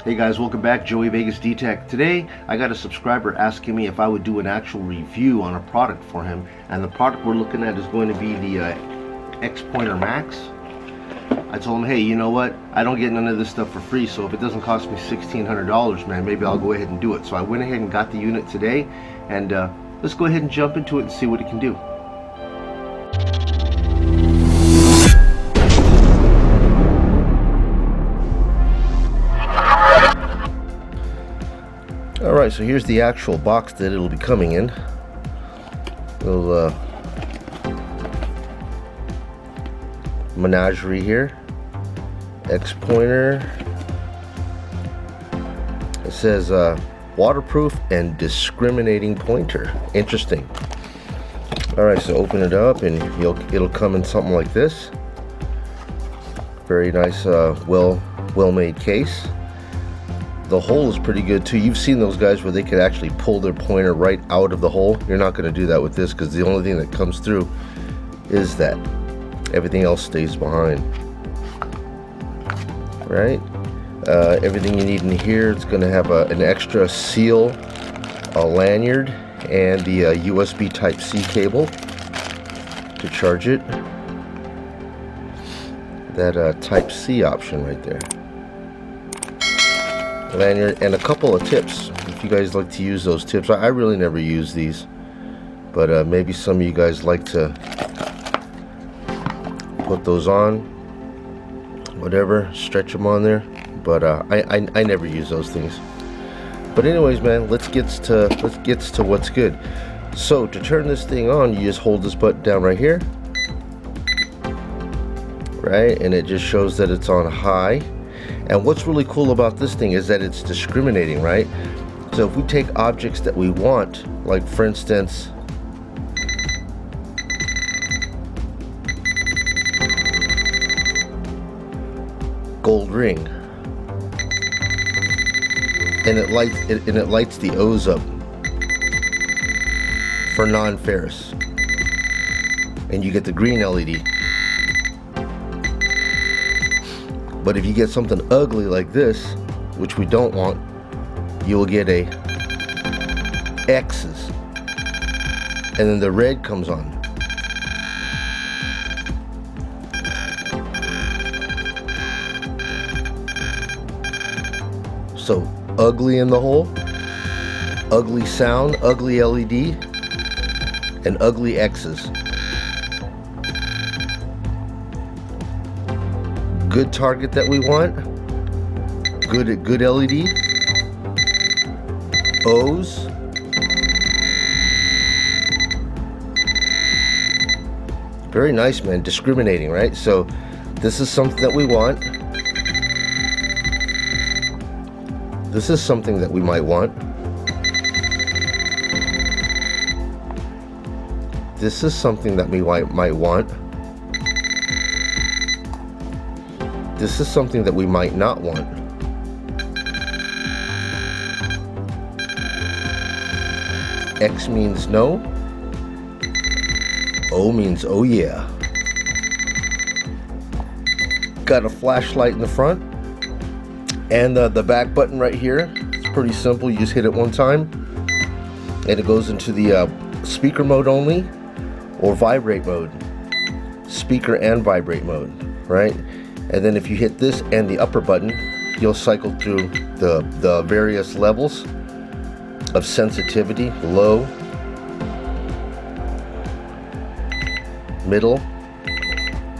Hey guys, welcome back. Joey Vegas D-Tech. Today I got a subscriber asking me if I would do an actual review on a product for him, and the product we're looking at is going to be the Xpointer Max. I told him, hey, you know what, I don't get none of this stuff for free, so if it doesn't cost me $1,600, man, maybe I'll go ahead and do it. So I went ahead and got the unit today, and let's go ahead and jump into it and see what it can do. Alright, so here's the actual box that it'll be coming in. Little menagerie here. Xpointer. It says waterproof and discriminating pointer. Interesting. Alright, so open it up and it'll come in something like this. Very nice, well-made case. The hole is pretty good too. You've seen those guys where they could actually pull their pointer right out of the hole. You're not going to do that with this because the only thing that comes through is that. Everything else stays behind. Right? Everything you need in here. It's going to have an extra seal, a lanyard, and the USB Type-C cable to charge it. That Type-C option right there. Lanyard and a couple of tips if you guys like to use those tips. I really never use these, but maybe some of you guys like to put those on, whatever, stretch them on there, but I never use those things. But anyways, man, let's get to what's good. So to turn this thing on, you just hold this button down right here, right, and it just shows that it's on high. And what's really cool about this thing is that it's discriminating, right? So if we take objects that we want, like for instance, gold ring, and it lights the O's up for non-ferrous, and you get the green LED. But if you get something ugly like this, which we don't want, you will get a X's, and then the red comes on. So ugly in the hole, ugly sound, ugly LED, and ugly X's. Good target that we want, good LED, O's, very nice, man, discriminating, right? So this is something that we want. This is something that we might want. This is something that we might want. This is something that we might not want. X means no. O means oh yeah. Got a flashlight in the front. And the back button right here. It's pretty simple. You just hit it one time. And it goes into the speaker mode only or vibrate mode. Speaker and vibrate mode, right? And then if you hit this and the upper button, you'll cycle through the various levels of sensitivity: low, middle,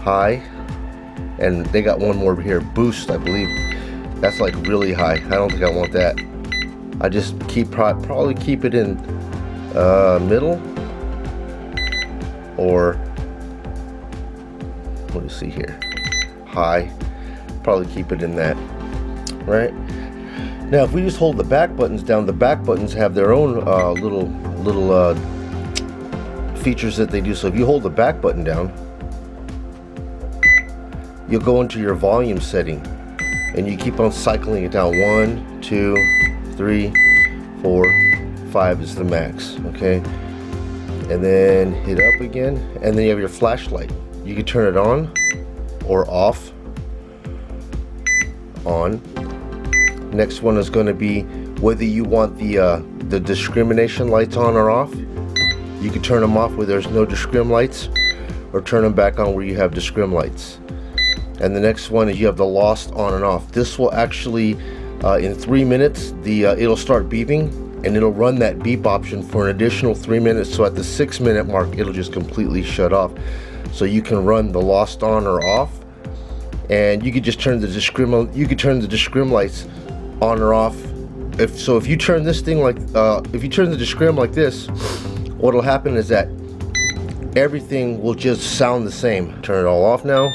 high, and they got one more here, boost, I believe. That's like really high. I don't think I want that. I just probably keep it in middle, or let me see here. High, probably keep it in that, right? Now if we just hold the back buttons down, the back buttons have their own little features that they do. So if you hold the back button down, you'll go into your volume setting and you keep on cycling it down. 1, 2, 3, 4, 5 is the max, okay? And then hit up again, and then you have your flashlight. You can turn it on or off, on, Next one is going to be whether you want the discrimination lights on or off. You can turn them off where there's no discrim lights, or turn them back on where you have discrim lights. And the next one is you have the lost on and off. This will actually, in 3 minutes, it'll start beeping, and it'll run that beep option for an additional 3 minutes. So at the 6-minute mark, it'll just completely shut off. So you can run the lost on or off, and you could just turn the discrim lights on or off. If you turn this thing like, if you turn the discrim like this, what'll happen is that everything will just sound the same. Turn it all off now.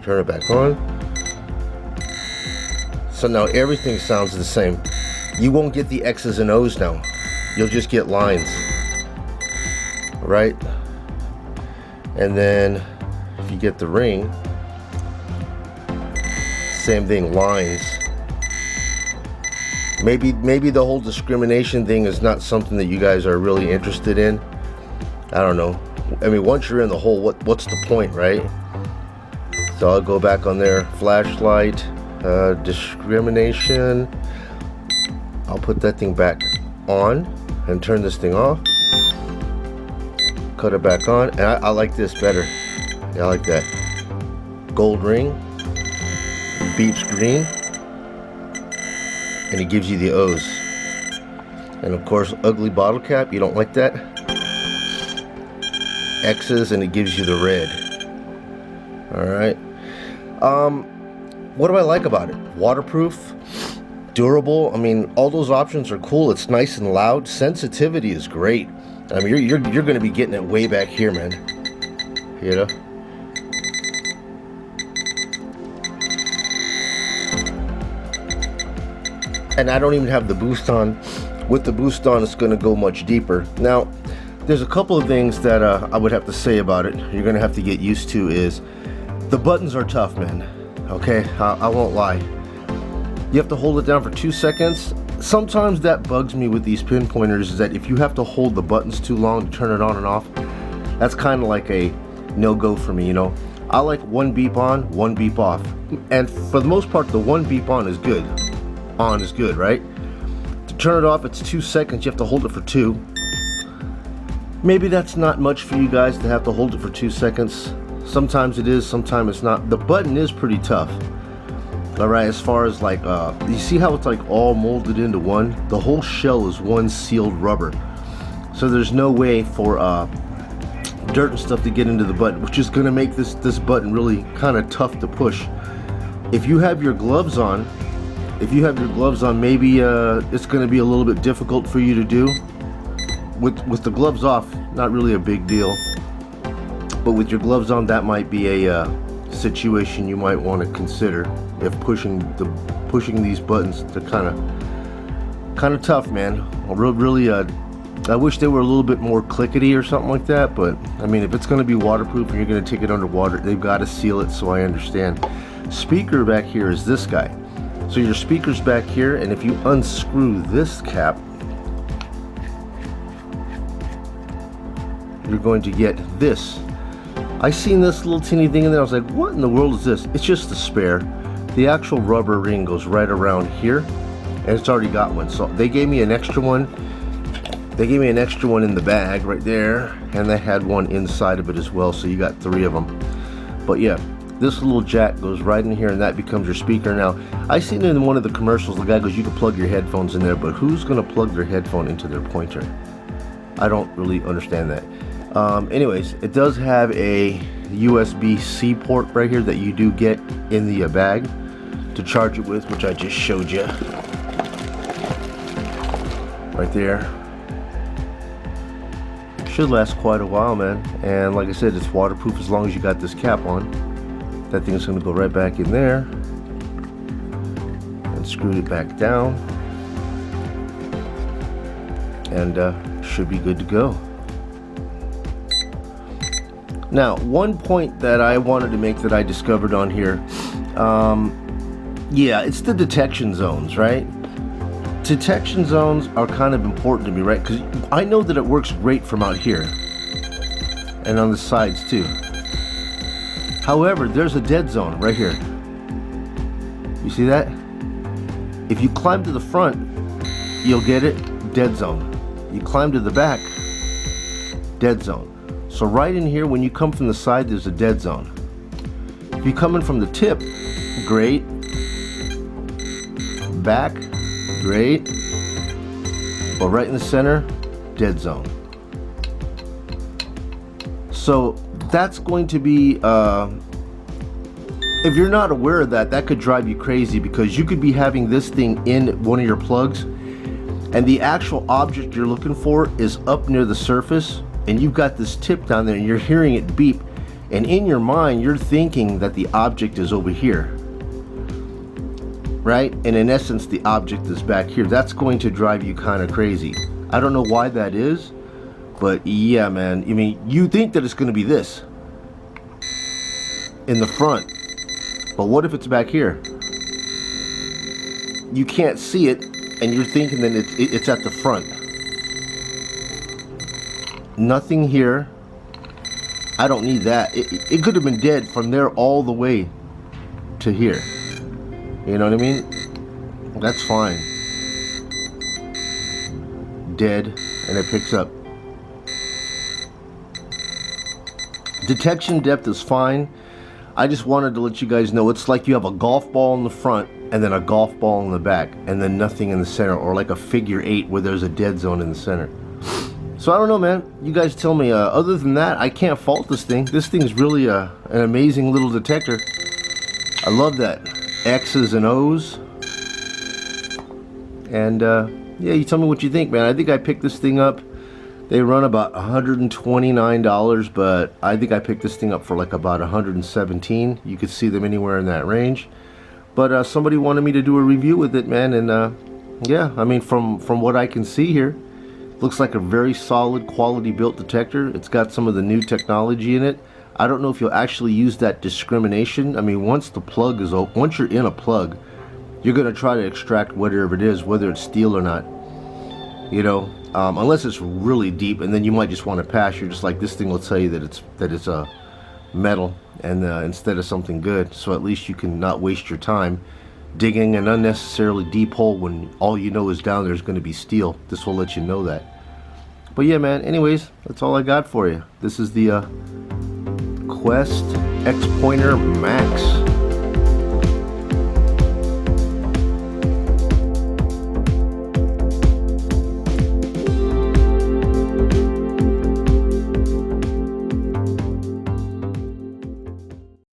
Turn it back on. So now everything sounds the same. You won't get the X's and O's now. You'll just get lines. Right? And then if you get the ring, same thing, lines. Maybe the whole discrimination thing is not something that you guys are really interested in. I don't know. I mean, once you're in the hole, what's the point, right? So I'll go back on there. Flashlight, discrimination. I'll put that thing back on and turn this thing off. Cut it back on, and I like this better. Yeah, I like that. Gold ring, beeps green, and it gives you the O's. And of course, ugly bottle cap, you don't like that. X's, and it gives you the red. Alright. What do I like about it? Waterproof, durable. I mean, all those options are cool. It's nice and loud. Sensitivity is great. I mean, you're going to be getting it way back here, man. You know? And I don't even have the boost on. With the boost on, it's going to go much deeper. Now, there's a couple of things that I would have to say about it. You're going to have to get used to is the buttons are tough, man. Okay, I won't lie. You have to hold it down for 2 seconds. Sometimes that bugs me with these pinpointers, is that if you have to hold the buttons too long to turn it on and off, that's kind of like a no-go for me, you know. I like one beep on, one beep off. And for the most part, the one beep on is good. On is good, right? To turn it off, it's 2 seconds. You have to hold it for 2. Maybe that's not much for you guys to have to hold it for 2 seconds. Sometimes it is, sometimes it's not. The button is pretty tough. Alright, as far as like, you see how it's like all molded into one? The whole shell is one sealed rubber. So there's no way for dirt and stuff to get into the button, which is going to make this button really kind of tough to push. If you have your gloves on, maybe it's going to be a little bit difficult for you to do. With the gloves off, not really a big deal. But with your gloves on, that might be a situation you might want to consider. If pushing these buttons, they're kind of tough, man. Really, I wish they were a little bit more clickety or something like that. But I mean, if it's going to be waterproof and you're going to take it underwater, they've got to seal it. So I understand. Speaker back here is this guy. So your speaker's back here, and if you unscrew this cap, you're going to get this. I seen this little teeny thing in there. I was like, what in the world is this? It's just a spare. The actual rubber ring goes right around here, and it's already got one. So they gave me an extra one. They gave me an extra one in the bag right there, and they had one inside of it as well. So you got 3 of them. But yeah, this little jack goes right in here, and that becomes your speaker. Now, I seen it in one of the commercials. The guy goes, you can plug your headphones in there, but who's going to plug their headphone into their pointer? I don't really understand that. Anyways, it does have a USB-C port right here that you do get in the bag to charge it with, which I just showed you right there. Should last quite a while, man. And like I said, it's waterproof as long as you got this cap on. That thing's going to go right back in there, and screw it back down, and should be good to go. Now, one point that I wanted to make that I discovered on here, yeah, it's the detection zones, right? Detection zones are kind of important to me, right? Because I know that it works great from out here and on the sides too. However, there's a dead zone right here. You see that? If you climb to the front, you'll get it, dead zone. You climb to the back, dead zone. So right in here, when you come from the side, there's a dead zone. If you come in from the tip, great. Back, great. But right in the center, dead zone. So that's going to be, if you're not aware of that, that could drive you crazy, because you could be having this thing in one of your plugs and the actual object you're looking for is up near the surface, and you've got this tip down there and you're hearing it beep, and in your mind you're thinking that the object is over here, right? And in essence the object is back here. That's going to drive you kind of crazy. I don't know why that is, but yeah, man, I mean, you think that it's going to be this in the front, but what if it's back here? You can't see it and you're thinking that it's at the front. Nothing here. I don't need that. It could have been dead from there all the way to here. You know what I mean? That's fine. Dead, and it picks up. Detection depth is fine. I just wanted to let you guys know it's like you have a golf ball in the front and then a golf ball in the back and then nothing in the center, or like a figure 8 where there's a dead zone in the center. So I don't know, man. You guys tell me. Other than that, I can't fault this thing. This thing's really an amazing little detector. I love that. X's and O's. And yeah, you tell me what you think, man. I think I picked this thing up. They run about $129, but I think I picked this thing up for like about $117. You could see them anywhere in that range. But somebody wanted me to do a review with it, man. And yeah, I mean, from what I can see here, looks like a very solid quality built detector. It's got some of the new technology in it. I don't know if you'll actually use that discrimination. I mean, once the plug is open, once you're in a plug, you're going to try to extract whatever it is, whether it's steel or not. You know, unless it's really deep, and then you might just want to pass. You're just like, this thing will tell you that it's a metal and instead of something good. So at least you can not waste your time digging an unnecessarily deep hole when all you know is down there is going to be steel. This will let you know that. But yeah, man, anyways, that's all I got for you. This is the Quest Xpointer Max.